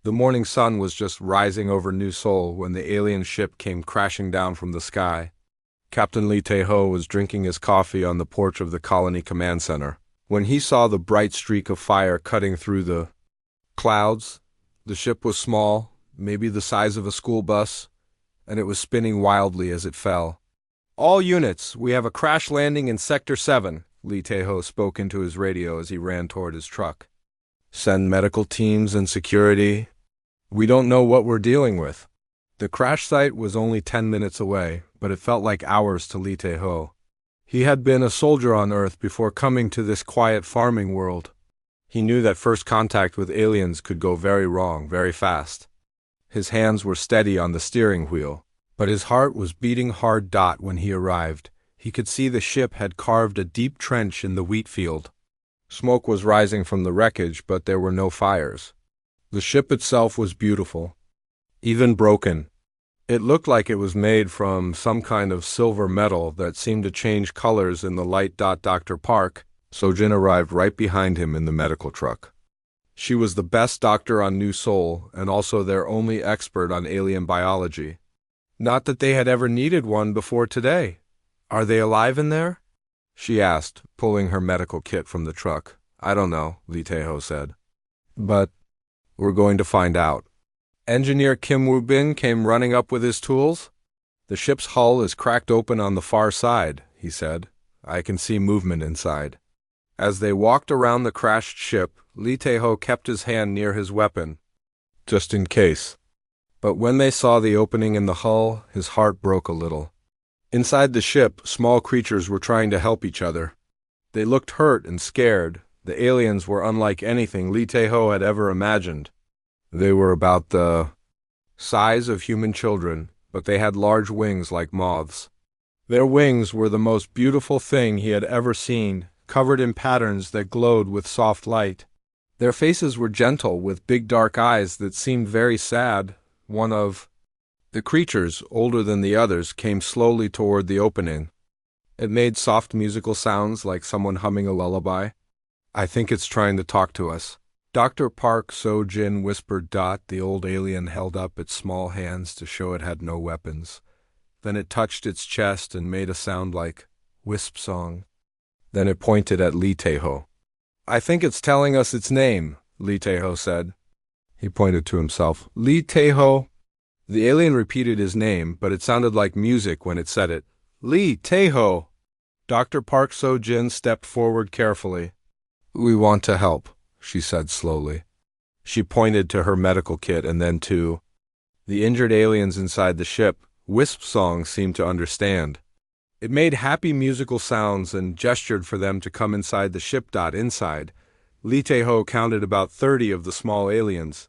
The morning sun was just rising over New Seoul when the alien ship came crashing down from the sky. Captain Lee Tae-ho was drinking his coffee on the porch of the colony command center. When he saw the bright streak of fire cutting through the clouds, the ship was small, maybe the size of a school bus, and it was spinning wildly as it fell. "All units, we have a crash landing in Sector 7, Lee Tae-ho spoke into his radio as he ran toward his truck. "Send medical teams and security. We don't know what we're dealing with." The crash site was only 10 minutes away, but it felt like hours to Lee Tae-ho. He had been a soldier on Earth before coming to this quiet farming world. He knew that first contact with aliens could go very wrong, very fast. His hands were steady on the steering wheel, but his heart was beating hard. When he arrived, he could see the ship had carved a deep trench in the wheat field. Smoke was rising from the wreckage, but there were no fires. The ship itself was beautiful, even broken. It looked like it was made from some kind of silver metal that seemed to change colors in the light. Dr. Park Seo-jin arrived right behind him in the medical truck. She was the best doctor on New Seoul and also their only expert on alien biology. Not that they had ever needed one before today. "Are they alive in there?" she asked, pulling her medical kit from the truck. "I don't know," Lee Tae-ho said. "But we're going to find out." Engineer Kim Woo-bin came running up with his tools. "The ship's hull is cracked open on the far side," he said. "I can see movement inside." As they walked around the crashed ship, Lee Tae-ho kept his hand near his weapon, just in case. But when they saw the opening in the hull, his heart broke a little. Inside the ship, small creatures were trying to help each other. They looked hurt and scared. The aliens were unlike anything Lee Tae-ho had ever imagined. They were about the size of human children, but they had large wings like moths. Their wings were the most beautiful thing he had ever seen, covered in patterns that glowed with soft light. Their faces were gentle, with big dark eyes that seemed very sad. One of the creatures, older than the others, came slowly toward the opening. It made soft musical sounds like someone humming a lullaby. "I think it's trying to talk to us," Dr. Park Seo-jin whispered. The old alien held up its small hands to show it had no weapons. Then it touched its chest and made a sound like wisp song. Then it pointed at Lee Tae-ho. "I think it's telling us its name," Lee Tae-ho said. He pointed to himself. "Lee Tae-ho." The alien repeated his name, but it sounded like music when it said it. "Lee Tae-ho." Dr. Park Seo-jin stepped forward carefully. "We want to help," she said slowly. She pointed to her medical kit and then to the injured aliens inside the ship. Wisp Song seemed to understand. It made happy musical sounds and gestured for them to come inside the ship. Inside, Lee Tae-ho counted about 30 of the small aliens.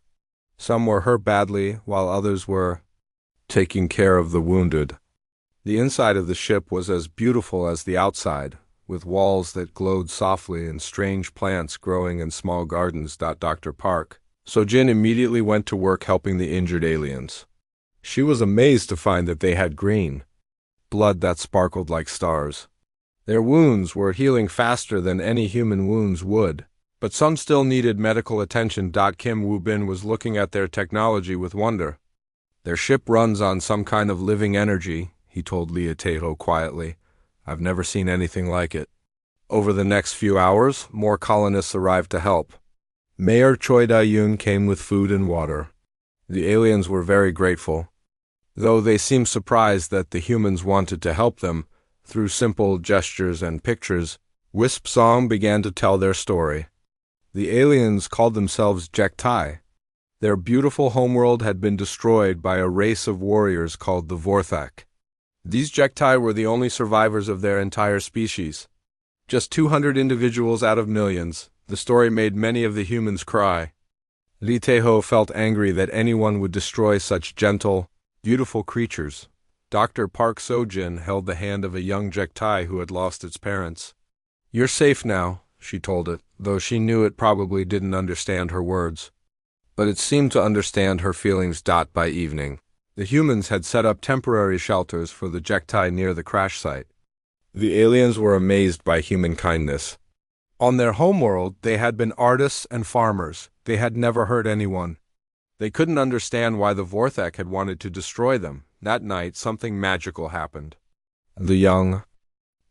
Some were hurt badly, while others were taking care of the wounded. The inside of the ship was as beautiful as the outside, with walls that glowed softly and strange plants growing in small gardens. Dr. Park Seo-jin immediately went to work helping the injured aliens. She was amazed to find that they had green blood that sparkled like stars. Their wounds were healing faster than any human wounds would, but some still needed medical attention. Kim Woo-bin was looking at their technology with wonder. "Their ship runs on some kind of living energy," he told Lee Tae-ho quietly. "I've never seen anything like it." Over the next few hours, more colonists arrived to help. Mayor Choi Da-yoon came with food and water. The aliens were very grateful, though they seemed surprised that the humans wanted to help them. Through simple gestures and pictures, Wisp Song began to tell their story. The aliens called themselves Jektai. Their beautiful homeworld had been destroyed by a race of warriors called the Vorthak. These Jektai were the only survivors of their entire species. Just 200 individuals out of millions. The story made many of the humans cry. Lee Tae-ho felt angry that anyone would destroy such gentle, beautiful creatures. Dr. Park Seo-jin held the hand of a young Jektai who had lost its parents. "You're safe now," she told it, though she knew it probably didn't understand her words. But it seemed to understand her feelings. By evening, the humans had set up temporary shelters for the Jektai near the crash site. The aliens were amazed by human kindness. On their homeworld, they had been artists and farmers. They had never hurt anyone. They couldn't understand why the Vorthek had wanted to destroy them. That night, something magical happened. The young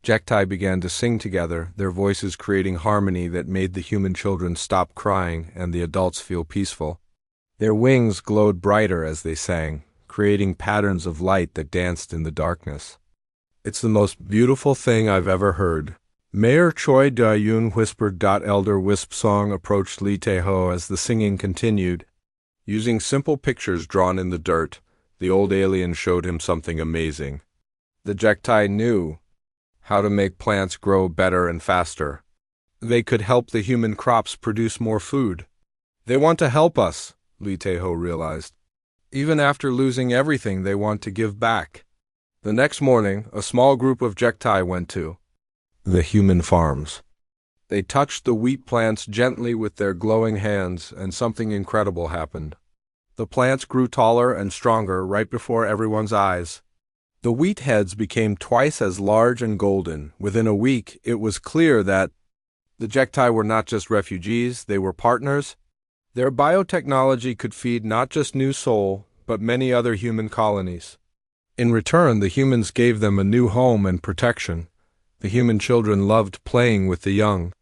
Jektai began to sing together, their voices creating harmony that made the human children stop crying and the adults feel peaceful. Their wings glowed brighter as they sang, creating patterns of light that danced in the darkness. It's the most beautiful thing I've ever heard. Mayor Choi Da-yoon whispered. Elder Wisp Song approached Lee Tae-ho as the singing continued. Using simple pictures drawn in the dirt, the old alien showed him something amazing. The Jektai knew how to make plants grow better and faster. They could help the human crops produce more food. They want to help us, Lee Tae-ho realized. Even after losing everything, they want to give back. The next morning, a small group of Jektai went to the human farms. They touched the wheat plants gently with their glowing hands, and something incredible happened. The plants grew taller and stronger right before everyone's eyes. The wheat heads became twice as large and golden. Within a week, it was clear that the Jektai were not just refugees, they were partners. Their biotechnology could feed not just New Seoul, but many other human colonies. In return, the humans gave them a new home and protection. The human children loved playing with the young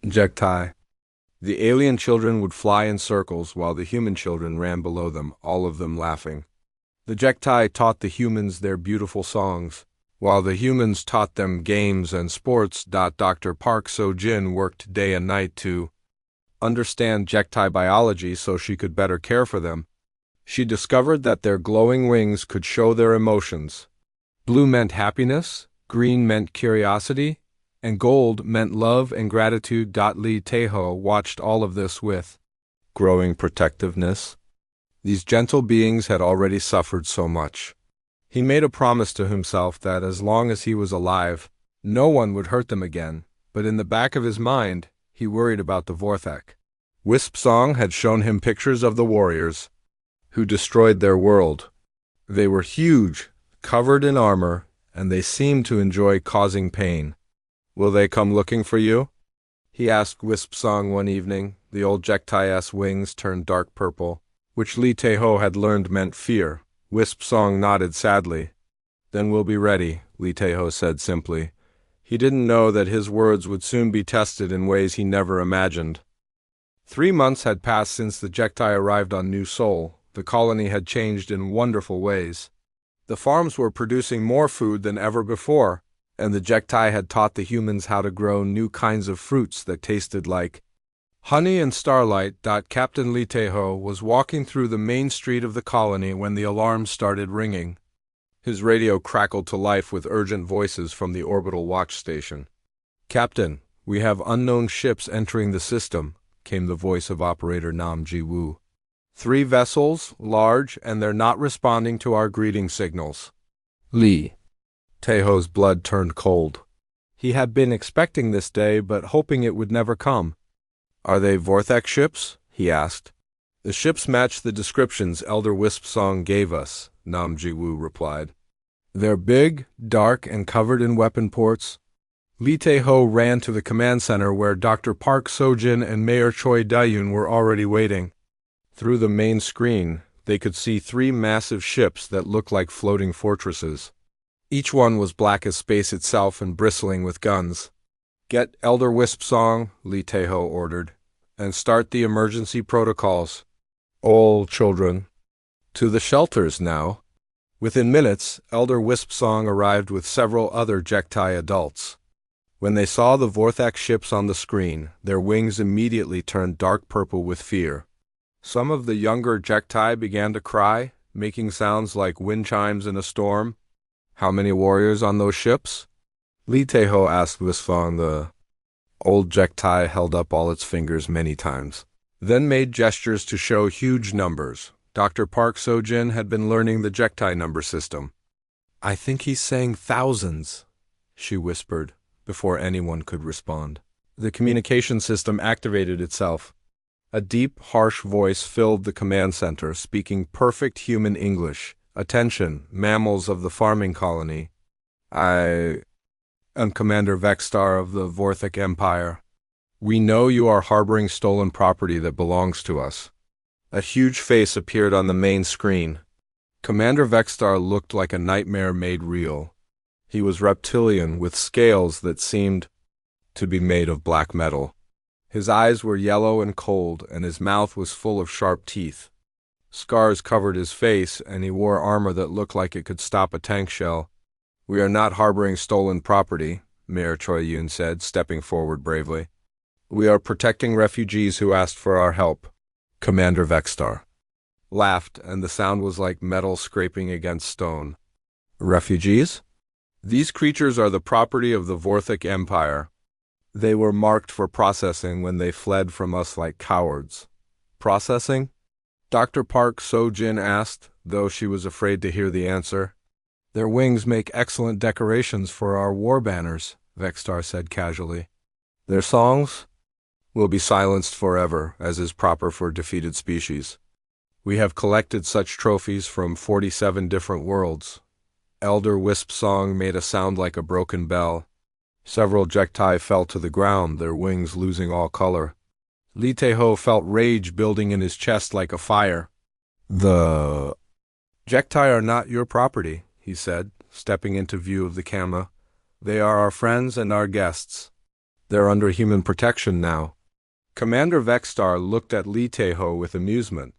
Jektai. The alien children would fly in circles while the human children ran below them, all of them laughing. The Jektai taught the humans their beautiful songs, while the humans taught them games and sports. Dr. Park So-jin worked day and night to understand Jektai biology so she could better care for them. She discovered that their glowing wings could show their emotions. Blue meant happiness, green meant curiosity, and gold meant love and gratitude. Lee Tae-ho watched all of this with growing protectiveness. These gentle beings had already suffered so much. He made a promise to himself that as long as he was alive, no one would hurt them again, but in the back of his mind, he worried about the Vorthek. Wisp Song had shown him pictures of the warriors who destroyed their world. They were huge, covered in armor, and they seemed to enjoy causing pain. Will they come looking for you? He asked Wisp Song one evening. The old Jektai's wings turned dark purple, which Lee Tae-ho had learned meant fear. Wisp Song nodded sadly. Then we'll be ready, Lee Tae-ho said simply. He didn't know that his words would soon be tested in ways he never imagined. 3 months had passed since the Jektai arrived on New Seoul. The colony had changed in wonderful ways. The farms were producing more food than ever before, and the Jektai had taught the humans how to grow new kinds of fruits that tasted like honey and starlight. Captain Lee Tae-ho was walking through the main street of the colony when the alarm started ringing. His radio crackled to life with urgent voices from the orbital watch station. Captain, we have unknown ships entering the system, came the voice of operator Nam Ji-woo. 3 vessels, large, and they're not responding to our greeting signals. Lee Tae-ho's blood turned cold. He had been expecting this day, but hoping it would never come. Are they Vorthek ships? He asked. The ships match the descriptions Elder Wisp Song gave us, Nam Ji-woo replied. They're big, dark, and covered in weapon ports. Lee Tae-ho ran to the command center where Dr. Park So-jin and Mayor Choi Da-yoon were already waiting. Through the main screen, they could see 3 massive ships that looked like floating fortresses. Each one was black as space itself and bristling with guns. Get Elder Wisp Song, Lee Tae-ho ordered, and start the emergency protocols. All children to the shelters now. Within minutes, Elder Wisp Song arrived with several other Jektai adults. When they saw the Vorthek ships on the screen, their wings immediately turned dark purple with fear. Some of the younger Jektai began to cry, making sounds like wind chimes in a storm. How many warriors on those ships? Lee Tae-ho asked Wisp Song. The old Jektai held up all its fingers many times, then made gestures to show huge numbers. Dr. Park So-jin had been learning the Jektai number system. I think he's saying thousands, she whispered, before anyone could respond. The communication system activated itself. A deep, harsh voice filled the command center, speaking perfect human English. Attention, mammals of the farming colony. I am Commander Vexstar of the Vorthek Empire. We know you are harboring stolen property that belongs to us. A huge face appeared on the main screen. Commander Vexstar looked like a nightmare made real. He was reptilian with scales that seemed to be made of black metal. His eyes were yellow and cold, and his mouth was full of sharp teeth. Scars covered his face, and he wore armor that looked like it could stop a tank shell. "We are not harboring stolen property," Mayor Choi-Yun said, stepping forward bravely. "We are protecting refugees who asked for our help." Commander Vexstar laughed, and the sound was like metal scraping against stone. "Refugees? These creatures are the property of the Vorthic Empire. They were marked for processing when they fled from us like cowards." "Processing?" Dr. Park So-jin asked, though she was afraid to hear the answer. "Their wings make excellent decorations for our war banners," Vexstar said casually. "Their songs will be silenced forever, as is proper for defeated species. We have collected such trophies from 47 different worlds." Elder Wisp's song made a sound like a broken bell. Several Jektai fell to the ground, their wings losing all color. Lee Tae-ho felt rage building in his chest like a fire. "The Jektai are not your property," he said, stepping into view of the camera. "They are our friends and our guests. They're under human protection now." Commander Vexstar looked at Lee Tae-ho with amusement.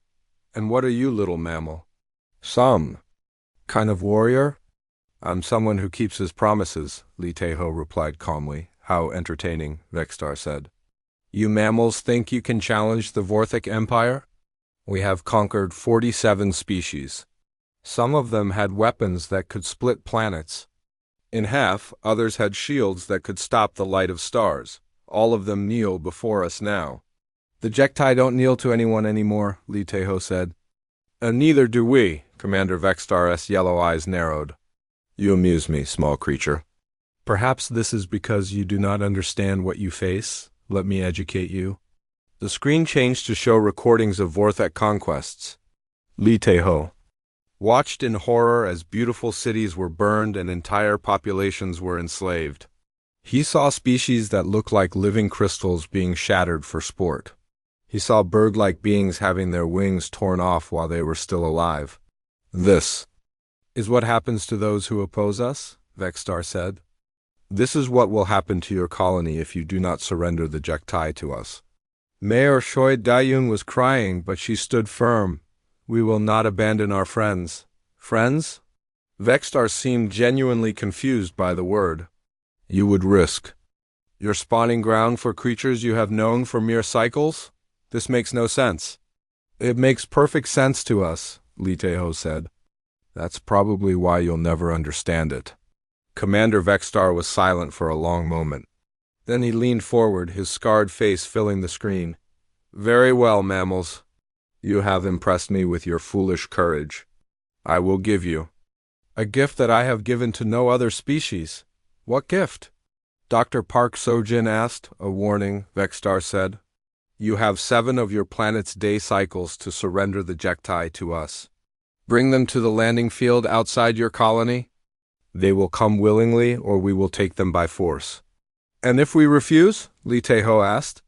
"And what are you, little mammal?" "Some kind of warrior?" "I'm someone who keeps his promises," Lee Tae-ho replied calmly. "How entertaining," Vexstar said. "You mammals think you can challenge the Vorthic Empire? We have conquered 47 species. Some of them had weapons that could split planets in half, others had shields that could stop the light of stars. All of them kneel before us now." "The Jektai don't kneel to anyone anymore," Lee Tae-ho said. "And neither do we," Commander Vexstar's yellow eyes narrowed. "You amuse me, small creature." "Perhaps this is because you do not understand what you face. Let me educate you." The screen changed to show recordings of Vorthic conquests. Lee Tae-ho watched in horror as beautiful cities were burned and entire populations were enslaved. He saw species that looked like living crystals being shattered for sport. He saw bird-like beings having their wings torn off while they were still alive. "This is what happens to those who oppose us," Vexstar said. "This is what will happen to your colony if you do not surrender the Jektai to us." Mayor Choi Dae-yoon was crying, but she stood firm. "We will not abandon our friends." "Friends?" Vexstar seemed genuinely confused by the word. "You would risk your spawning ground for creatures you have known for mere cycles? This makes no sense." "It makes perfect sense to us," Lee Tae-ho said. "That's probably why you'll never understand it." Commander Vexstar was silent for a long moment. Then he leaned forward, his scarred face filling the screen. "Very well, mammals. You have impressed me with your foolish courage. I will give you a gift that I have given to no other species." "What gift?" Dr. Park So-jin asked. "A warning," Vexstar said. "You have 7 of your planet's day cycles to surrender the Jektai to us. Bring them to the landing field outside your colony. They will come willingly, or we will take them by force." "And if we refuse?" Lee Tae-ho asked.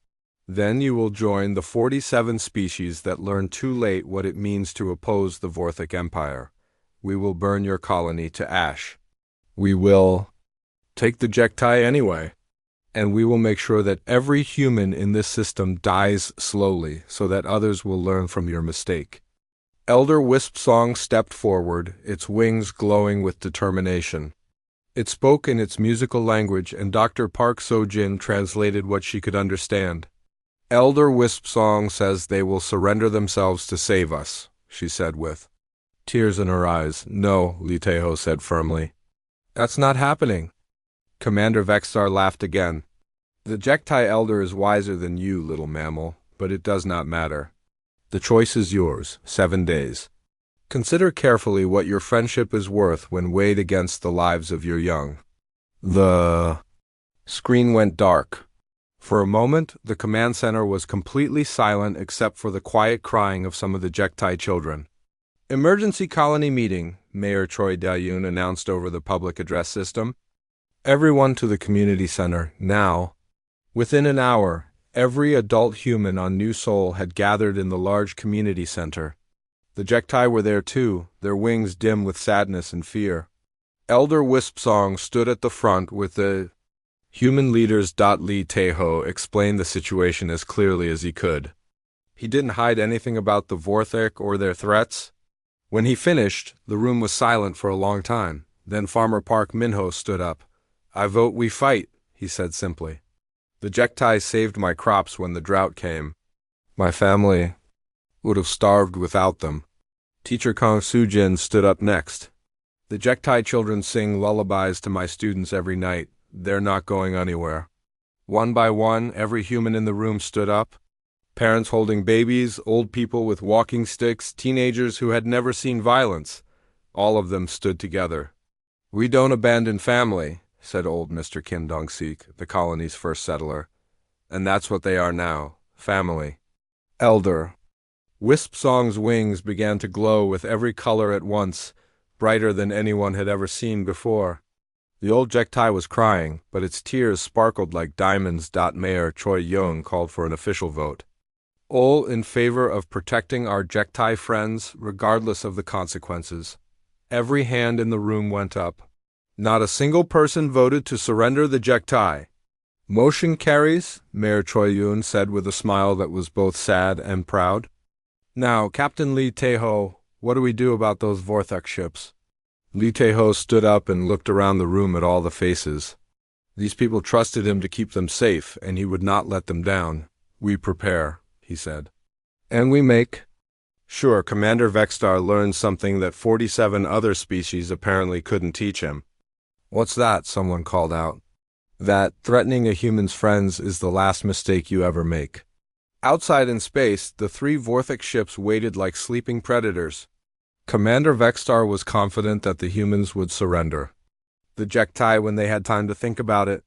"Then you will join the 47 species that learn too late what it means to oppose the Vorthic Empire. We will burn your colony to ash. We will take the Jektai anyway. And we will make sure that every human in this system dies slowly so that others will learn from your mistake." Elder Wisp Song stepped forward, its wings glowing with determination. It spoke in its musical language, and Dr. Park So-jin translated what she could understand. "Elder Wisp Song says they will surrender themselves to save us," she said with tears in her eyes. "No," Lee Tae-ho said firmly. "That's not happening." Commander Vexstar laughed again. "The Jektai Elder is wiser than you, little mammal, but it does not matter. The choice is yours, 7 days. Consider carefully what your friendship is worth when weighed against the lives of your young." The screen went dark. For a moment, the command center was completely silent except for the quiet crying of some of the Jektai children. "Emergency colony meeting," Mayor Choi Dae-yoon announced over the public address system. "Everyone to the community center, now. Within an hour, Every adult human on New Sol had gathered in the large community center. The Jektai were there too, their wings dim with sadness and fear. Elder Wispsong stood at the front with the human leaders. Li Teho explained the situation as clearly as he could. He didn't hide anything about the Vorthek or their threats. When he finished, the room was silent for a long time. Then Farmer Park Minho stood up. "I vote we fight," he said simply. "The Jektai saved my crops when the drought came. My family would have starved without them." Teacher Kong Sujin stood up next. "The Jektai children sing lullabies to my students every night. They're not going anywhere." One by one, every human in the room stood up. Parents holding babies, old people with walking sticks, teenagers who had never seen violence. All of them stood together. "We don't abandon family," said old Mr. Kim Dong-sik, the colony's first settler. "And that's what they are now, family." Elder Wispsong's wings began to glow with every color at once, brighter than anyone had ever seen before. The old Jektai was crying, but its tears sparkled like diamonds. Mayor Choi Young called for an official vote. "All in favor of protecting our Jektai friends, regardless of the consequences." Every hand in the room went up. Not a single person voted to surrender the Jektai. "Motion carries," Mayor Choi Yoon said with a smile that was both sad and proud. "Now, Captain Lee Tae-ho, what do we do about those Vorthek ships?" Lee Tae-ho stood up and looked around the room at all the faces. These people trusted him to keep them safe, and he would not let them down. "We prepare," he said. "And we make." Sure, Commander Vexstar learned something that 47 other species apparently couldn't teach him. "What's that?" someone called out. "That threatening a human's friends is the last mistake you ever make." Outside in space, the 3 Vorthek ships waited like sleeping predators. Commander Vexstar was confident that the humans would surrender. The Jektai when they had time to think about it.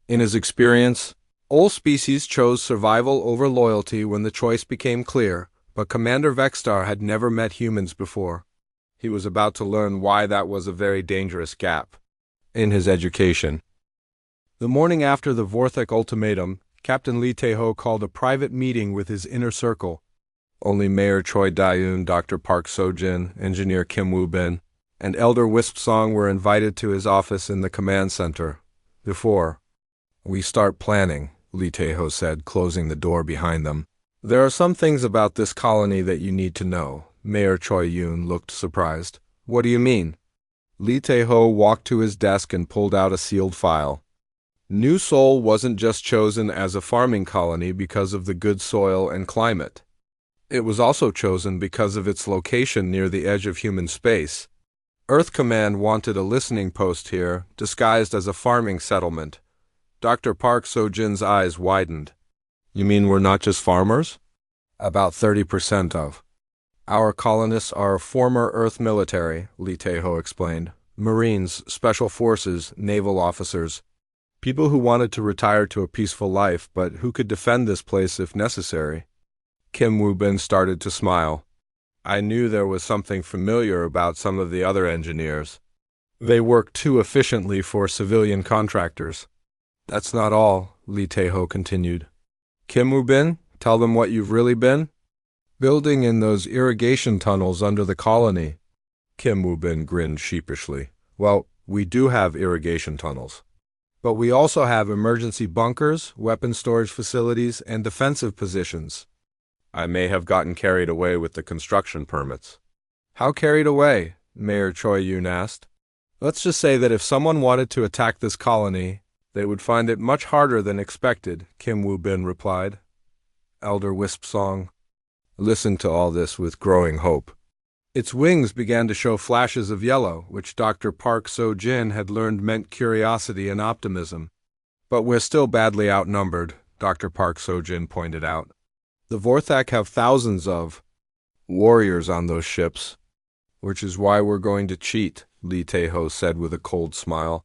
In his experience, all species chose survival over loyalty when the choice became clear, but Commander Vexstar had never met humans before. He was about to learn why that was a very dangerous gap in his education. The morning after the Vorthek ultimatum, Captain Lee Tae-ho called a private meeting with his inner circle. Only Mayor Choi Da-yoon, Dr. Park So-jin, Engineer Kim Woo-bin, and Elder Wispsong were invited to his office in the command center. "Before we start planning," Lee Tae-ho said, closing the door behind them, "there are some things about this colony that you need to know." Mayor Choi Yoon looked surprised. "What do you mean?" Lee Tae-ho walked to his desk and pulled out a sealed file. New Sol wasn't just chosen as a farming colony because of the good soil and climate. It was also chosen because of its location near the edge of human space. Earth Command wanted a listening post here, disguised as a farming settlement. Dr. Park So-jin's eyes widened. "You mean we're not just farmers?" "About 30% of our colonists are former Earth military," Lee Tae-ho explained. "Marines, special forces, naval officers. People who wanted to retire to a peaceful life, but who could defend this place if necessary." Kim Woo-bin started to smile. "I knew there was something familiar about some of the other engineers. They work too efficiently for civilian contractors." "That's not all," Lee Tae-ho continued. "Kim Woo-bin, tell them what you've really been building in those irrigation tunnels under the colony." Kim Woo-bin grinned sheepishly. "Well, we do have irrigation tunnels. But we also have emergency bunkers, weapon storage facilities, and defensive positions." "I may have gotten carried away with the construction permits." "How carried away?" Mayor Choi Yoon asked. "Let's just say that if someone wanted to attack this colony, they would find it much harder than expected," Kim Woo-bin replied. Elder Wispsong listened to all this with growing hope. Its wings began to show flashes of yellow, which Dr. Park So-jin had learned meant curiosity and optimism. "But we're still badly outnumbered," Dr. Park So-jin pointed out. "The Vorthak have thousands of warriors on those ships, which is why we're going to cheat," Lee Tae-ho said with a cold smile.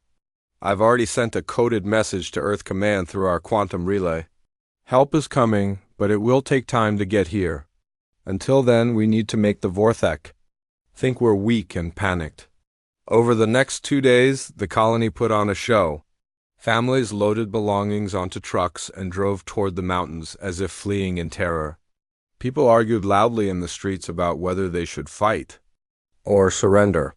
"I've already sent a coded message to Earth Command through our quantum relay. Help is coming, but it will take time to get here. Until then, we need to make the Vorthek think we're weak and panicked." Over the next 2 days, the colony put on a show. Families loaded belongings onto trucks and drove toward the mountains as if fleeing in terror. People argued loudly in the streets about whether they should fight or surrender.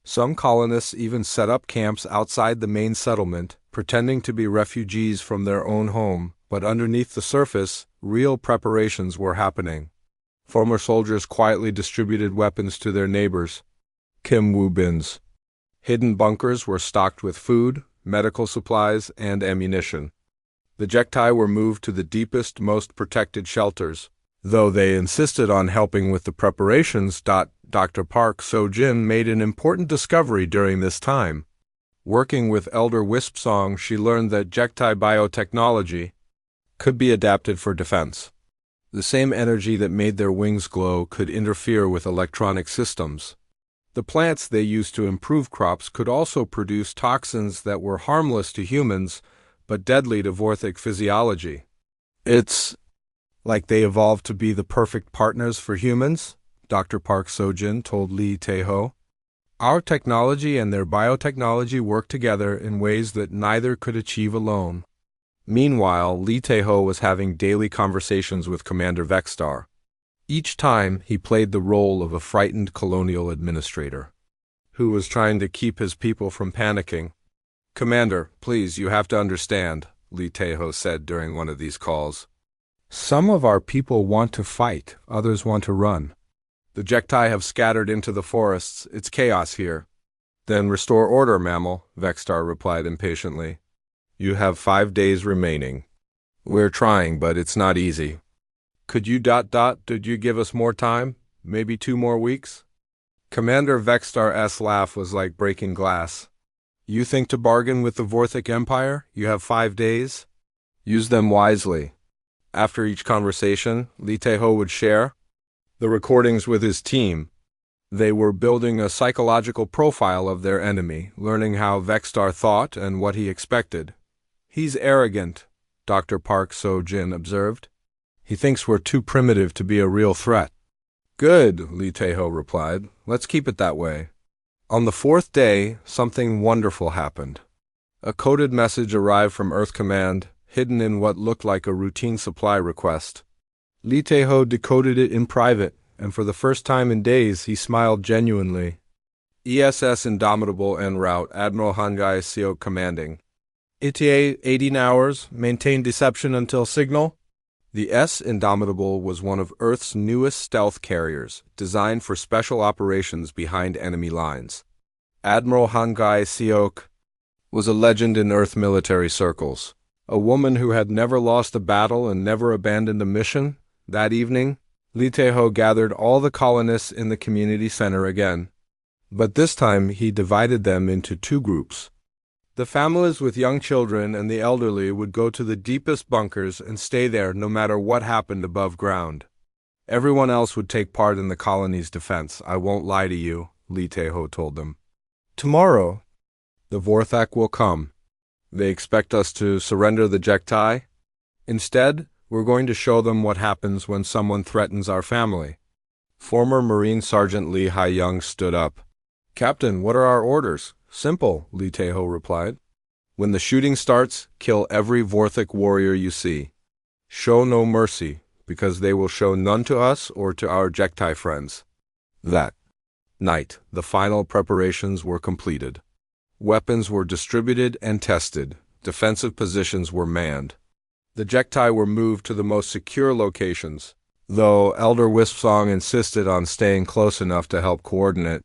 Some colonists even set up camps outside the main settlement, pretending to be refugees from their own home, but underneath the surface, real preparations were happening. Former soldiers quietly distributed weapons to their neighbors, Kim Woo Bin's. Hidden bunkers were stocked with food, medical supplies, and ammunition. The Jektai were moved to the deepest, most protected shelters. Though they insisted on helping with the preparations, Dr. Park So-jin made an important discovery during this time. Working with Elder Wispsong, she learned that Jektai biotechnology could be adapted for defense. The same energy that made their wings glow could interfere with electronic systems. The plants they used to improve crops could also produce toxins that were harmless to humans, but deadly to Vorthic physiology. It's like they evolved to be the perfect partners for humans, Dr. Park So-jin told Lee Tae-ho. Our technology and their biotechnology work together in ways that neither could achieve alone. Meanwhile, Lee Tae-ho was having daily conversations with Commander Vexstar. Each time, he played the role of a frightened colonial administrator who was trying to keep his people from panicking. "Commander, please, you have to understand," Lee Tae-ho said during one of these calls. "Some of our people want to fight, others want to run. The Jektai have scattered into the forests. It's chaos here." "Then restore order, Mammal," Vexstar replied impatiently. "You have 5 days remaining." "We're trying, but it's not easy." Did you give us more time? Maybe 2 more weeks?" Commander Vexstar's laugh was like breaking glass. "You think to bargain with the Vorthic Empire? You have 5 days? Use them wisely." After each conversation, Lee Tae-ho would share the recordings with his team. They were building a psychological profile of their enemy, learning how Vexstar thought and what he expected. "He's arrogant," Dr. Park So-jin observed. "He thinks we're too primitive to be a real threat." "Good," Lee Tae-ho replied. "Let's keep it that way." On the 4th day, something wonderful happened. A coded message arrived from Earth Command, hidden in what looked like a routine supply request. Lee Tae-ho decoded it in private, and for the first time in days he smiled genuinely. "ESS Indomitable en route, Admiral Hangai Seok commanding. ETA 18 hours, maintain deception until signal." The Indomitable was one of Earth's newest stealth carriers, designed for special operations behind enemy lines. Admiral Hangai Seok was a legend in Earth military circles. A woman who had never lost a battle and never abandoned a mission. That evening, Lee Tae-ho gathered all the colonists in the community center again. But this time he divided them into 2 groups. The families with young children and the elderly would go to the deepest bunkers and stay there no matter what happened above ground. Everyone else would take part in the colony's defense. "I won't lie to you," Lee Tae-ho told them. "Tomorrow, the Vorthak will come. They expect us to surrender the Jektai. Instead, we're going to show them what happens when someone threatens our family." Former Marine Sergeant Lee Hae-young stood up. "Captain, what are our orders?" "Simple," Lee Tae-ho replied. "When the shooting starts, kill every Vorthic warrior you see. Show no mercy, because they will show none to us or to our Jektai friends." That night, the final preparations were completed. Weapons were distributed and tested. Defensive positions were manned. The Jektai were moved to the most secure locations, though Elder Wispsong insisted on staying close enough to help coordinate.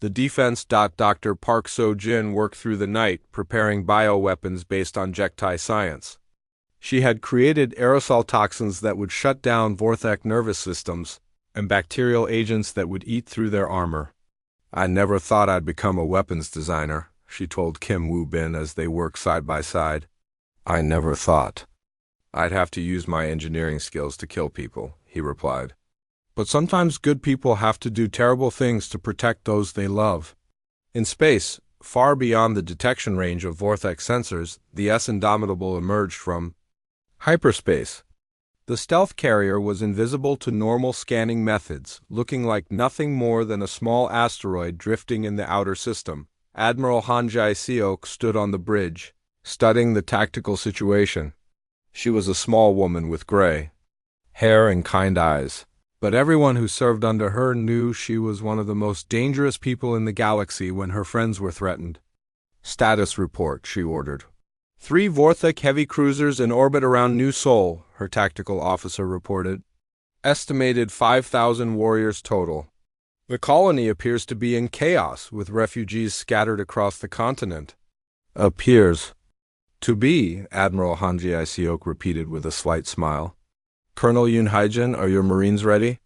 The defense. Dr. Park So-jin worked through the night, preparing bioweapons based on Jektai science. She had created aerosol toxins that would shut down Vorthak nervous systems and bacterial agents that would eat through their armor. "I never thought I'd become a weapons designer," she told Kim Woo Bin as they worked side by side. "I never thought I'd have to use my engineering skills to kill people," he replied. "But sometimes good people have to do terrible things to protect those they love." In space, far beyond the detection range of Vorthak sensors, the Indomitable emerged from hyperspace. The stealth carrier was invisible to normal scanning methods, looking like nothing more than a small asteroid drifting in the outer system. Admiral Hangai Seok stood on the bridge, studying the tactical situation. She was a small woman with gray hair and kind eyes, but everyone who served under her knew she was one of the most dangerous people in the galaxy when her friends were threatened. Status report, she ordered. 3 Vorthek heavy cruisers in orbit around New Sol, her tactical officer reported. Estimated 5,000 warriors total. The colony appears to be in chaos, with refugees scattered across the continent. Appears to be, Admiral Hanji Isiok repeated with a slight smile. Colonel Yoon Haijin, are your Marines ready?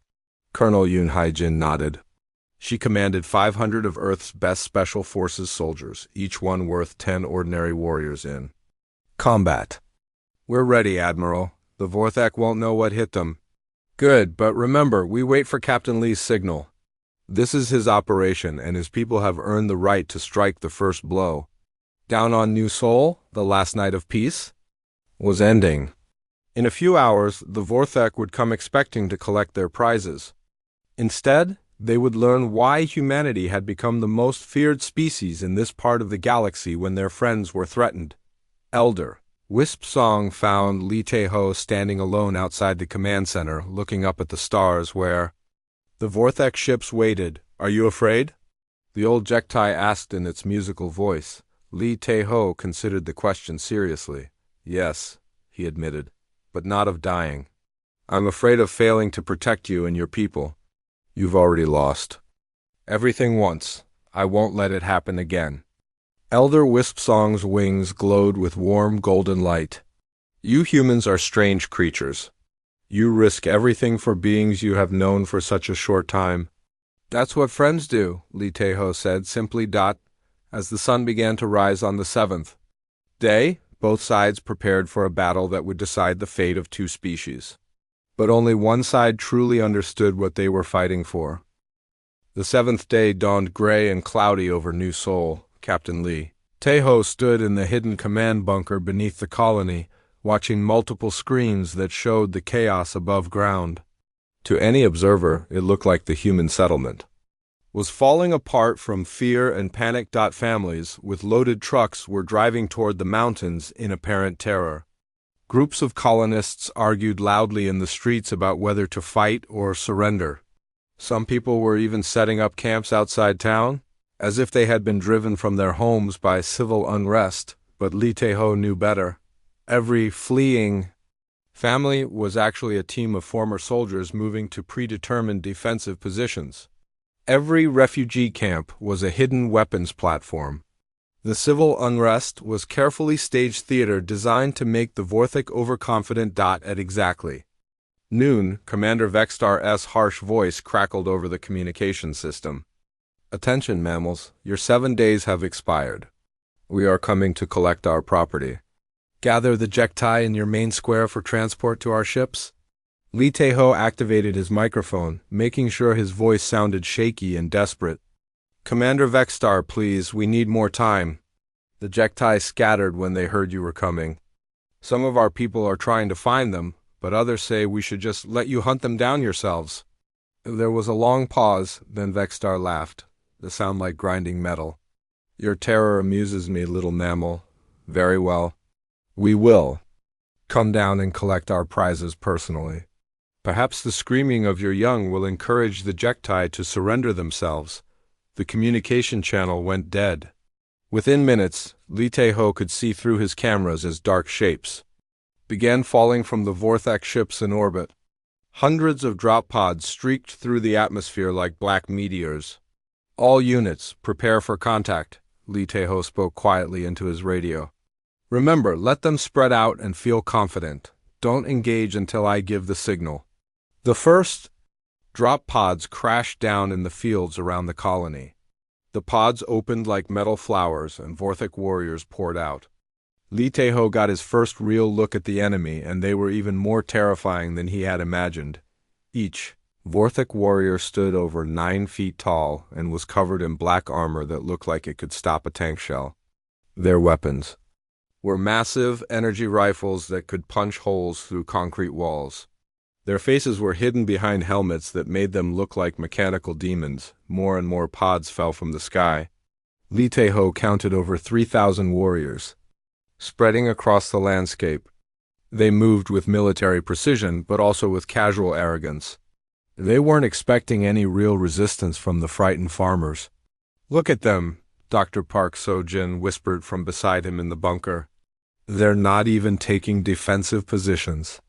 Colonel Yoon Haijin nodded. She commanded 500 of Earth's best Special Forces soldiers, each one worth 10 ordinary warriors in combat. We're ready, Admiral. The Vorthak won't know what hit them. Good, but remember, we wait for Captain Lee's signal. This is his operation, and his people have earned the right to strike the first blow. Down on New Sol, the last night of peace was ending. In a few hours, the Vorthak would come expecting to collect their prizes. Instead, they would learn why humanity had become the most feared species in this part of the galaxy when their friends were threatened. Elder Wisp Song found Lee Tae-ho standing alone outside the command center, looking up at the stars where the Vorthak ships waited. Are you afraid? The old Jektai asked in its musical voice. Lee Tae-ho considered the question seriously. Yes, he admitted, but not of dying. I'm afraid of failing to protect you and your people. You've already lost everything once. I won't let it happen again. Elder Wisp Song's wings glowed with warm golden light. You humans are strange creatures. You risk everything for beings you have known for such a short time. That's what friends do, Lee Tae-ho said simply. As the sun began to rise on the 7th day, both sides prepared for a battle that would decide the fate of 2 species. But only one side truly understood what they were fighting for. The 7th day dawned gray and cloudy over New Sol. Captain Lee Tae-ho stood in the hidden command bunker beneath the colony, watching multiple screens that showed the chaos above ground. To any observer, it looked like the human settlement was falling apart from fear and panic. Families with loaded trucks were driving toward the mountains in apparent terror. Groups of colonists argued loudly in the streets about whether to fight or surrender. Some people were even setting up camps outside town, as if they had been driven from their homes by civil unrest, but Lee Tae-ho knew better. Every fleeing family was actually a team of former soldiers moving to predetermined defensive positions. Every refugee camp was a hidden weapons platform. The civil unrest was carefully staged theater designed to make the Vorthak overconfident. At exactly noon, Commander Vextar's harsh voice crackled over the communication system. Attention, mammals, your 7 days have expired. We are coming to collect our property. Gather the Jektai in your main square for transport to our ships. Lee Tae-ho activated his microphone, making sure his voice sounded shaky and desperate. Commander Vextar, please, we need more time. The Jektai scattered when they heard you were coming. Some of our people are trying to find them, but others say we should just let you hunt them down yourselves. There was a long pause, then Vextar laughed. The sound like grinding metal. Your terror amuses me, little mammal. Very well. We will come down and collect our prizes personally. Perhaps the screaming of your young will encourage the Jektai to surrender themselves. The communication channel went dead. Within minutes, Lee Tae-ho could see through his cameras as dark shapes began falling from the Vorthak ships in orbit. Hundreds of drop pods streaked through the atmosphere like black meteors. All units, prepare for contact, Lee Tae-ho spoke quietly into his radio. Remember, let them spread out and feel confident. Don't engage until I give the signal. The first drop pods crashed down in the fields around the colony. The pods opened like metal flowers and Vorthak warriors poured out. Lee Tae-ho got his first real look at the enemy, and they were even more terrifying than he had imagined. Each Vorthak warrior stood over 9 feet tall and was covered in black armor that looked like it could stop a tank shell. Their weapons were massive energy rifles that could punch holes through concrete walls. Their faces were hidden behind helmets that made them look like mechanical demons. More and more pods fell from the sky. Lee Tae-ho counted over 3,000 warriors. spreading across the landscape. They moved with military precision, but also with casual arrogance. They weren't expecting any real resistance from the frightened farmers. "Look at them," Dr. Park Seo-jin whispered from beside him in the bunker. "They're not even taking defensive positions.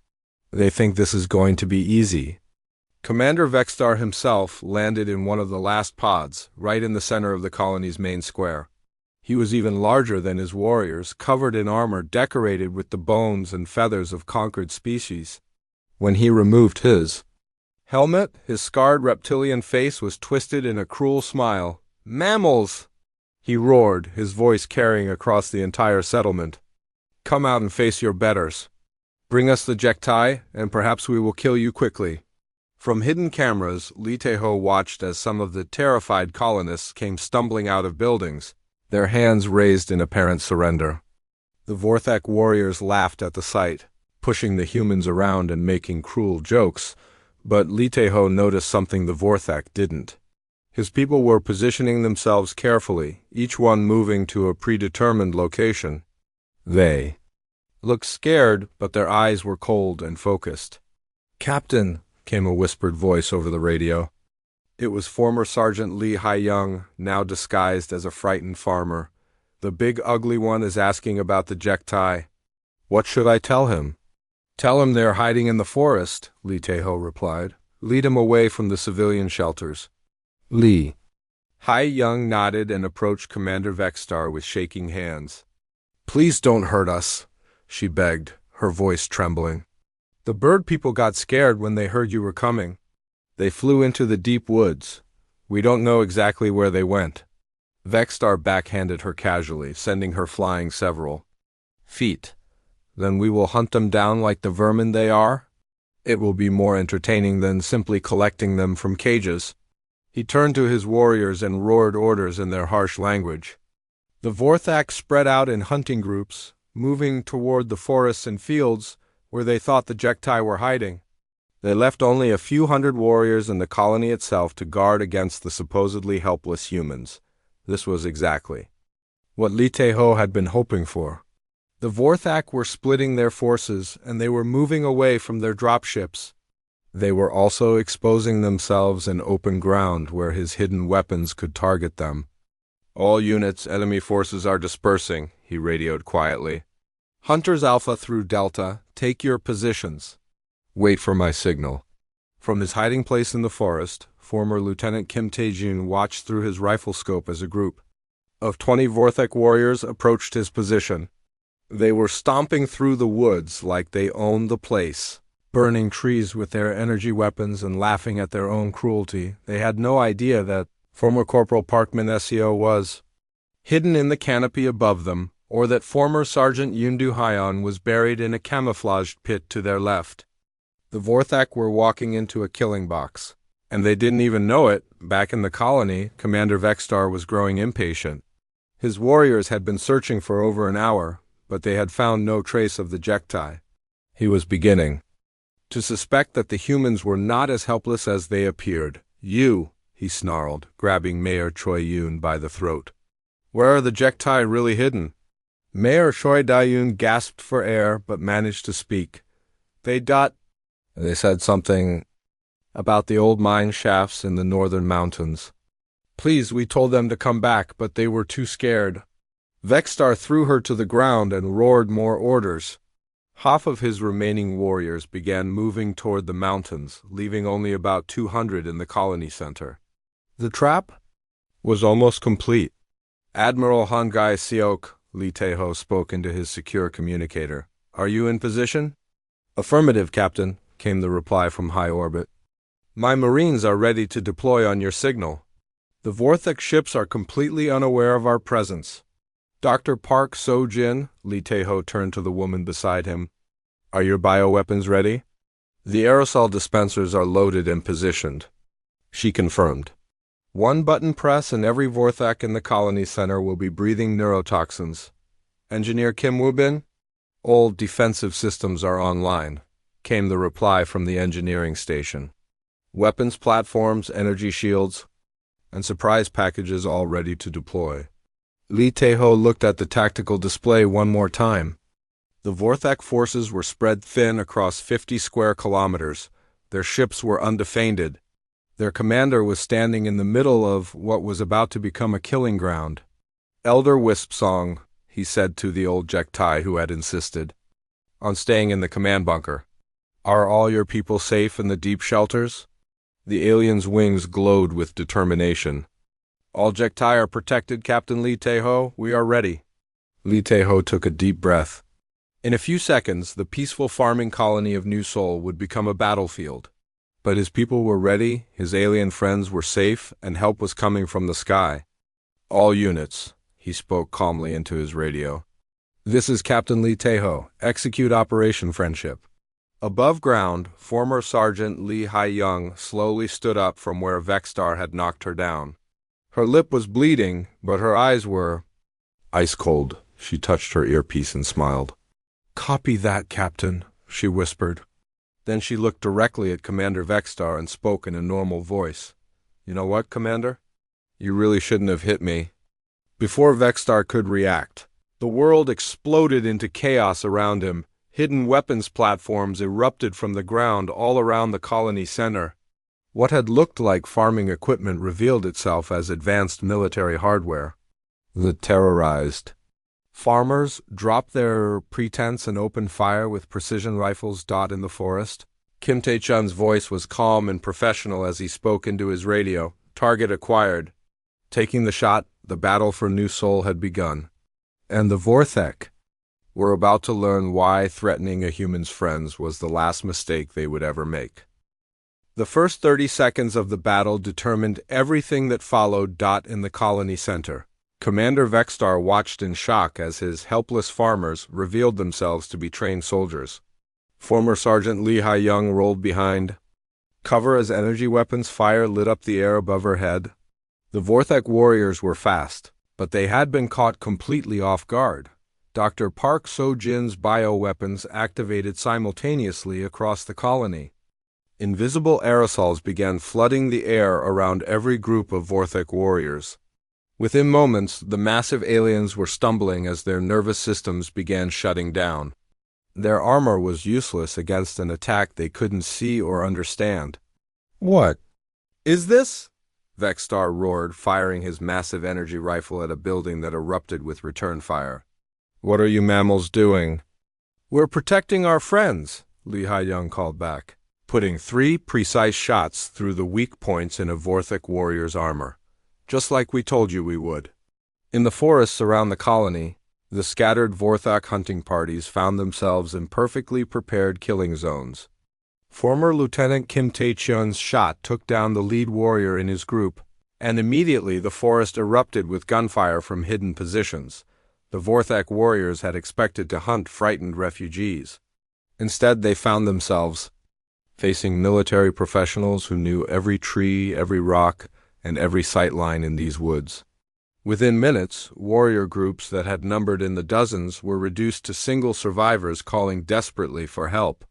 They think this is going to be easy." Commander Vextar himself landed in one of the last pods, right in the center of the colony's main square. He was even larger than his warriors, covered in armor decorated with the bones and feathers of conquered species. When he removed his helmet, his scarred reptilian face was twisted in a cruel smile. "Mammals!" he roared, his voice carrying across the entire settlement. "Come out and face your betters. Bring us the Jektai, and perhaps we will kill you quickly." From hidden cameras, Lee Tae-ho watched as some of the terrified colonists came stumbling out of buildings, their hands raised in apparent surrender. The Vorthak warriors laughed at the sight, pushing the humans around and making cruel jokes, but Lee Tae-ho noticed something the Vorthak didn't. His people were positioning themselves carefully, each one moving to a predetermined location. They looked scared, but their eyes were cold and focused. "Captain," came a whispered voice over the radio. It was former Sergeant Lee Hae-young, now disguised as a frightened farmer. "The big ugly one is asking about the Jektai." "What should I tell him?" "Tell him they're hiding in the forest," Lee Tae-ho replied. "Lead him away from the civilian shelters." Lee Hae-young nodded and approached Commander Vextar with shaking hands. "Please don't hurt us," she begged, her voice trembling. "The bird people got scared when they heard you were coming. They flew into the deep woods. We don't know exactly where they went." Vextar backhanded her casually, sending her flying several feet. "Then we will hunt them down like the vermin they are? It will be more entertaining than simply collecting them from cages." He turned to his warriors and roared orders in their harsh language. The Vorthak spread out in hunting groups, moving toward the forests and fields where they thought the Jektai were hiding. They left only a few hundred warriors in the colony itself to guard against the supposedly helpless humans. This was exactly what Lee Tae-ho had been hoping for. The Vorthak were splitting their forces, and they were moving away from their dropships. They were also exposing themselves in open ground where his hidden weapons could target them. "All units, enemy forces are dispersing," he radioed quietly. "Hunters Alpha through Delta, take your positions. Wait for my signal." From his hiding place in the forest, former Lieutenant Kim Tae-jun watched through his rifle scope as a group of 20 Vorthak warriors approached his position. They were stomping through the woods like they owned the place, burning trees with their energy weapons and laughing at their own cruelty. They had no idea that former Corporal Parkman SEO was hidden in the canopy above them, or that former Sergeant Yoon-do Hyeon was buried in a camouflaged pit to their left. The Vorthak were walking into a killing box, and they didn't even know it. Back in the colony, Commander Vextar was growing impatient. His warriors had been searching for over an hour, but they had found no trace of the Jektai. He was beginning to suspect that the humans were not as helpless as they appeared. "You," he snarled, grabbing Mayor Choi Yoon by the throat. "Where are the Jektai really hidden?" Mayor Choi Da-yoon gasped for air but managed to speak. They said something about the old mine shafts in the northern mountains. "Please, we told them to come back, but they were too scared." Vextar threw her to the ground and roared more orders. Half of his remaining warriors began moving toward the mountains, leaving only about 200 in the colony center. The trap was almost complete. "Admiral Hangai Seok," Lee Tae-ho spoke into his secure communicator. "Are you in position?" "Affirmative, Captain," came the reply from high orbit. "My Marines are ready to deploy on your signal. The Vorthak ships are completely unaware of our presence." "Dr. Park Seo-jin," Lee Tae-ho turned to the woman beside him. "Are your bioweapons ready?" "The aerosol dispensers are loaded and positioned," she confirmed. "One button press and every Vorthak in the colony center will be breathing neurotoxins. Engineer Kim Woo-bin?" "All defensive systems are online," came the reply from the engineering station. "Weapons platforms, energy shields, and surprise packages all ready to deploy." Li Teho looked at the tactical display one more time. The Vorthak forces were spread thin across 50 square kilometers. Their ships were undefended. Their commander was standing in the middle of what was about to become a killing ground. "Elder Wisp-Song," he said to the old Jektai who had insisted on staying in the command bunker. "Are all your people safe in the deep shelters?" The alien's wings glowed with determination. "All Jektai are protected, Captain Li Teho. We are ready." Li Teho took a deep breath. In a few seconds, the peaceful farming colony of New Seoul would become a battlefield. But his people were ready, his alien friends were safe, and help was coming from the sky. "All units," he spoke calmly into his radio. "This is Captain Li Teho. Execute Operation Friendship." Above ground, former Sergeant Lee Hai-young slowly stood up from where Vexstar had knocked her down. Her lip was bleeding, but her eyes were ice cold. She touched her earpiece and smiled. "Copy that, Captain," she whispered. Then she looked directly at Commander Vexstar and spoke in a normal voice. "You know what, Commander? You really shouldn't have hit me." Before Vexstar could react, the world exploded into chaos around him. Hidden weapons platforms erupted from the ground all around the colony center. What had looked like farming equipment revealed itself as advanced military hardware. The terrorized farmers dropped their pretense and opened fire with precision rifles in the forest. Kim Tae-chun's voice was calm and professional as he spoke into his radio. Target acquired. Taking the shot, the battle for New Seoul had begun. And the Vorthek were about to learn why threatening a human's friends was the last mistake they would ever make. The first 30 seconds of the battle determined everything that followed. In the colony center, Commander Vexstar watched in shock as his helpless farmers revealed themselves to be trained soldiers. Former Sergeant Lee Hai-young rolled behind cover as energy weapons fire lit up the air above her head. The Vorthek warriors were fast, but they had been caught completely off guard. Dr. Park So-jin's bioweapons activated simultaneously across the colony. Invisible aerosols began flooding the air around every group of Vorthek warriors. Within moments, the massive aliens were stumbling as their nervous systems began shutting down. Their armor was useless against an attack they couldn't see or understand. "What is this?" Vexstar roared, firing his massive energy rifle at a building that erupted with return fire. "What are you mammals doing?" "We're protecting our friends," Lee Hai-young called back, putting 3 precise shots through the weak points in a Vorthek warrior's armor, just like we told you we would. In the forests around the colony, the scattered Vorthak hunting parties found themselves in perfectly prepared killing zones. Former Lieutenant Kim Tae-chun's shot took down the lead warrior in his group, and immediately the forest erupted with gunfire from hidden positions. The Vorthak warriors had expected to hunt frightened refugees. Instead, they found themselves facing military professionals who knew every tree, every rock, and every sightline in these woods. Within minutes, warrior groups that had numbered in the dozens were reduced to single survivors calling desperately for help.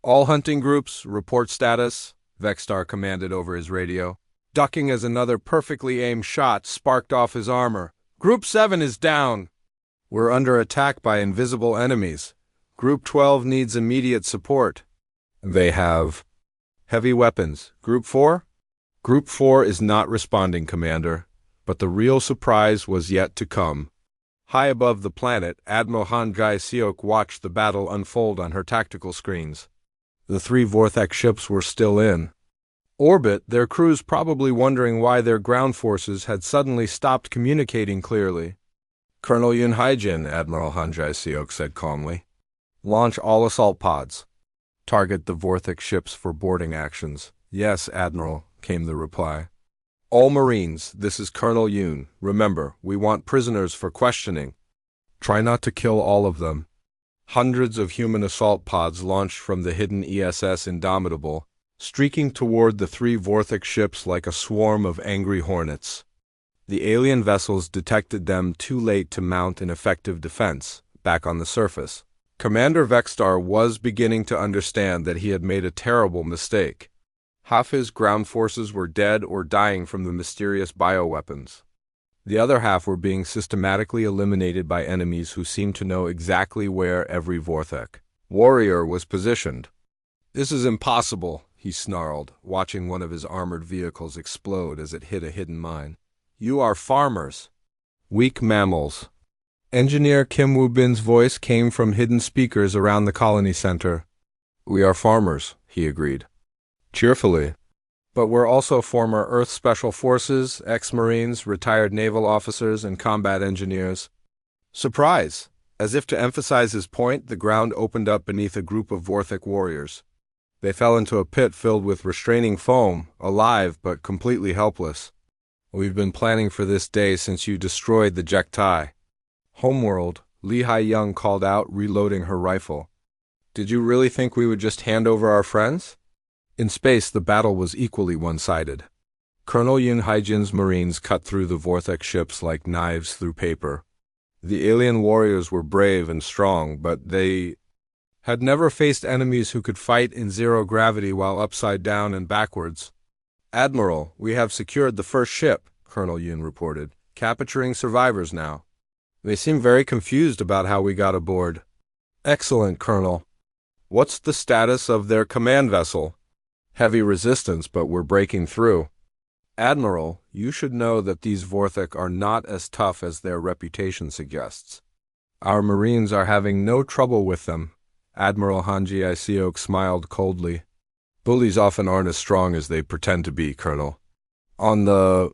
"All hunting groups, report status," Vexstar commanded over his radio, ducking as another perfectly aimed shot sparked off his armor. "Group 7 is down. We're under attack by invisible enemies. Group 12 needs immediate support. They have heavy weapons. Group 4? Group 4 is not responding, Commander. But the real surprise was yet to come. High above the planet, Admiral Han Jae-seok watched the battle unfold on her tactical screens. The 3 Vorthek ships were still in orbit, their crews probably wondering why their ground forces had suddenly stopped communicating clearly. "Colonel Yoon Haijin," Admiral Han Jae-seok said calmly. "Launch all assault pods. Target the Vorthek ships for boarding actions." "Yes, Admiral," came the reply. "All Marines, this is Colonel Yoon. Remember, we want prisoners for questioning. Try not to kill all of them." Hundreds of human assault pods launched from the hidden ESS Indomitable, streaking toward the 3 Vorthek ships like a swarm of angry hornets. The alien vessels detected them too late to mount an effective defense. Back on the surface, Commander Vexstar was beginning to understand that he had made a terrible mistake. Half his ground forces were dead or dying from the mysterious bioweapons. The other half were being systematically eliminated by enemies who seemed to know exactly where every Vorthek warrior was positioned. "This is impossible," he snarled, watching one of his armored vehicles explode as it hit a hidden mine. "You are farmers. Weak mammals." Engineer Kim Woo-bin's voice came from hidden speakers around the colony center. "We are farmers," he agreed, cheerfully. "But we're also former Earth Special Forces, ex-Marines, retired naval officers, and combat engineers." Surprise! As if to emphasize his point, the ground opened up beneath a group of Vorthek warriors. They fell into a pit filled with restraining foam, alive but completely helpless. "We've been planning for this day since you destroyed the Jektai." "Homeworld," Lee Hai-young called out, reloading her rifle. "Did you really think we would just hand over our friends?" In space, the battle was equally one-sided. Colonel Yun Haijin's Marines cut through the Vorthek ships like knives through paper. The alien warriors were brave and strong, but they had never faced enemies who could fight in zero gravity while upside down and backwards. "Admiral, we have secured the first ship," Colonel Yun reported, "capturing survivors now. They seem very confused about how we got aboard." "Excellent, Colonel. What's the status of their command vessel?" "Heavy resistance, but we're breaking through." "Admiral, you should know that these Vorthek are not as tough as their reputation suggests. Our Marines are having no trouble with them." Admiral Hanji Isiok smiled coldly. "Bullies often aren't as strong as they pretend to be, Colonel." On the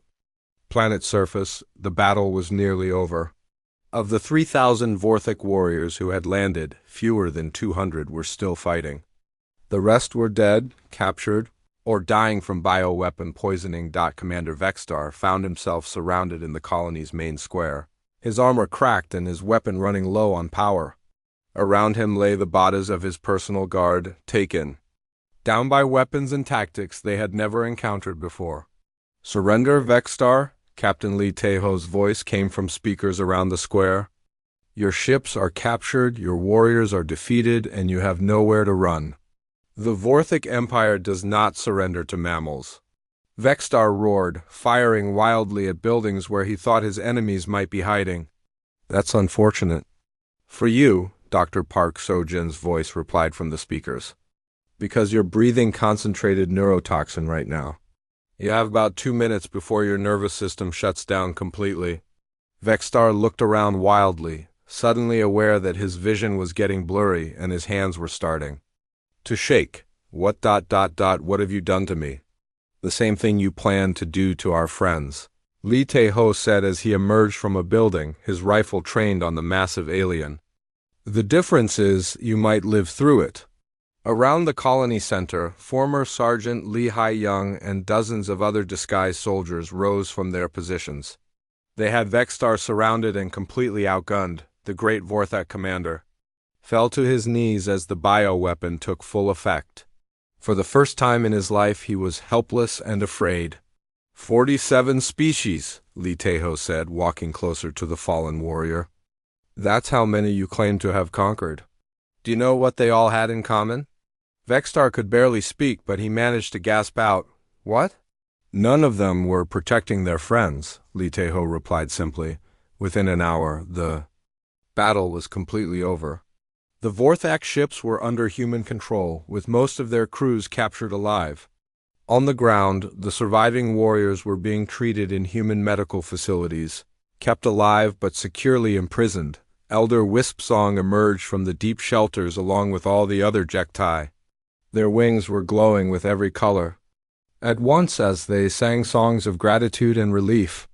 planet's surface, the battle was nearly over. Of the 3,000 Vorthek warriors who had landed, fewer than 200 were still fighting. The rest were dead, captured, or dying from bioweapon poisoning. Commander Vexstar found himself surrounded in the colony's main square, his armor cracked and his weapon running low on power. Around him lay the bodies of his personal guard, taken down by weapons and tactics they had never encountered before. "Surrender, Vexstar?" Captain Lee Taeho's voice came from speakers around the square. "Your ships are captured, your warriors are defeated, and you have nowhere to run. The Vorthek Empire does not surrender to mammals." Vexstar roared, firing wildly at buildings where he thought his enemies might be hiding. "That's unfortunate." "For you," Dr. Park Sojin's voice replied from the speakers, "because you're breathing concentrated neurotoxin right now. You have about 2 minutes before your nervous system shuts down completely." Vexstar looked around wildly, suddenly aware that his vision was getting blurry and his hands were starting to shake. What have you done to me?" "The same thing you planned to do to our friends," Lee Tae-ho said as he emerged from a building, his rifle trained on the massive alien. "The difference is you might live through it." Around the colony center, former Sergeant Lee Hai-young and dozens of other disguised soldiers rose from their positions. They had Vexstar surrounded and completely outgunned. The great Vorthek commander fell to his knees as the bioweapon took full effect. For the first time in his life, he was helpless and afraid. 47 species, Lee Tae-ho said, walking closer to the fallen warrior. "That's how many you claim to have conquered. Do you know what they all had in common?" Vexstar could barely speak, but he managed to gasp out, "What?" "None of them were protecting their friends," Lee Tae-ho replied simply. Within an hour, the battle was completely over. The Vorthak ships were under human control, with most of their crews captured alive. On the ground, the surviving warriors were being treated in human medical facilities, kept alive but securely imprisoned. Elder Wispsong emerged from the deep shelters along with all the other Jektai. Their wings were glowing with every color. At once, as they sang songs of gratitude and relief,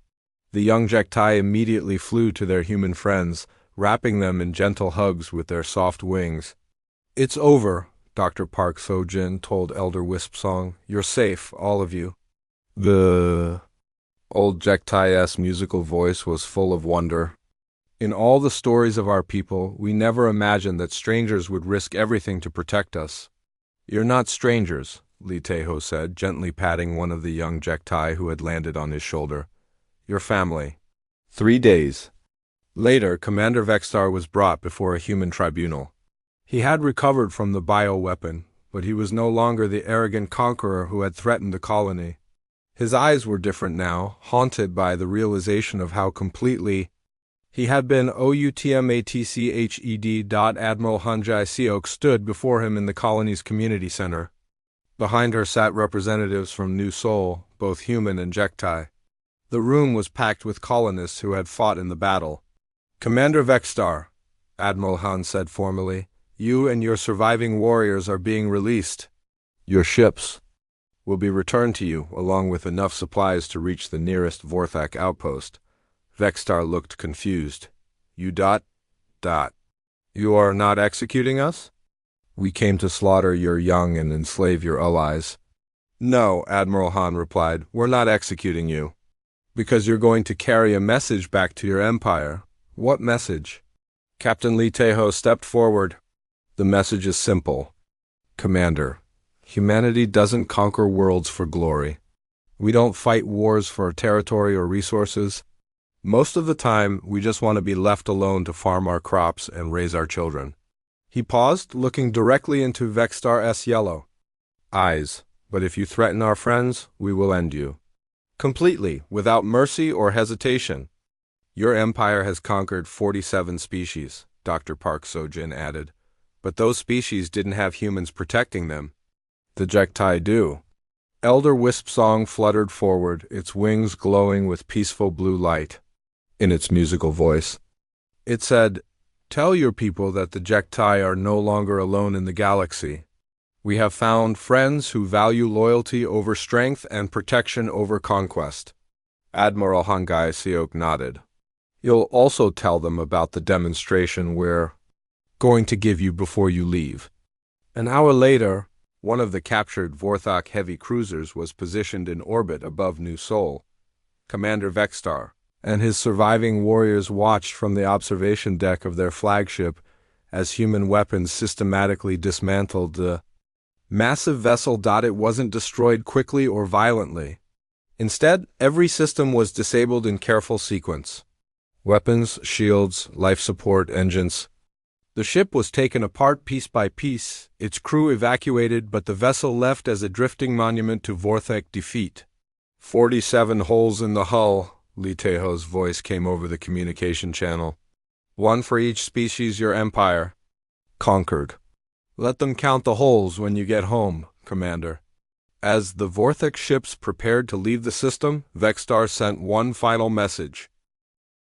the young Jektai immediately flew to their human friends, wrapping them in gentle hugs with their soft wings. "It's over," Dr. Park Sojin told Elder Wispsong. "You're safe, all of you." The old Jektai's musical voice was full of wonder. "In all the stories of our people, we never imagined that strangers would risk everything to protect us." "You're not strangers," Lee Tae-ho said, gently patting one of the young Jektai who had landed on his shoulder. "Your family." 3 days later, Commander Vexstar was brought before a human tribunal. He had recovered from the bioweapon, but he was no longer the arrogant conqueror who had threatened the colony. His eyes were different now, haunted by the realization of how completely he had been outmatched. Admiral Hanjai Seok stood before him in the colony's community center. Behind her sat representatives from New Seoul, both human and Jektai. The room was packed with colonists who had fought in the battle. "Commander Vextar," Admiral Han said formally, "you and your surviving warriors are being released. Your ships will be returned to you, along with enough supplies to reach the nearest Vorthak outpost." Vextar looked confused. You. You are not executing us? We came to slaughter your young and enslave your allies. No, Admiral Han replied, we're not executing you. Because you're going to carry a message back to your empire. What message? Captain Lee Tae-ho stepped forward. The message is simple. Commander, humanity doesn't conquer worlds for glory. We don't fight wars for territory or resources. Most of the time, we just want to be left alone to farm our crops and raise our children. He paused, looking directly into Vextar's yellow eyes. But if you threaten our friends, we will end you. Completely, without mercy or hesitation. Your empire has conquered 47 species, Dr. Park Seo-jin added. But those species didn't have humans protecting them. The Jektai do. Elder Wisp Song fluttered forward, its wings glowing with peaceful blue light. In its musical voice, it said, "Tell your people that the Jektai are no longer alone in the galaxy. We have found friends who value loyalty over strength and protection over conquest." Admiral Hangai Seok nodded. "You'll also tell them about the demonstration we're going to give you before you leave." An hour later, one of the captured Vorthak heavy cruisers was positioned in orbit above New Seoul. Commander Vextar and his surviving warriors watched from the observation deck of their flagship as human weapons systematically dismantled the massive vessel. It wasn't destroyed quickly or violently. Instead, every system was disabled in careful sequence. Weapons, shields, life support, engines. The ship was taken apart piece by piece, its crew evacuated, but the vessel left as a drifting monument to Vorthak defeat. 47 holes in the hull. Lee Tae-ho's voice came over the communication channel. One for each species your empire conquered. Let them count the holes when you get home, Commander. As the Vorthak ships prepared to leave the system, Vextar sent one final message.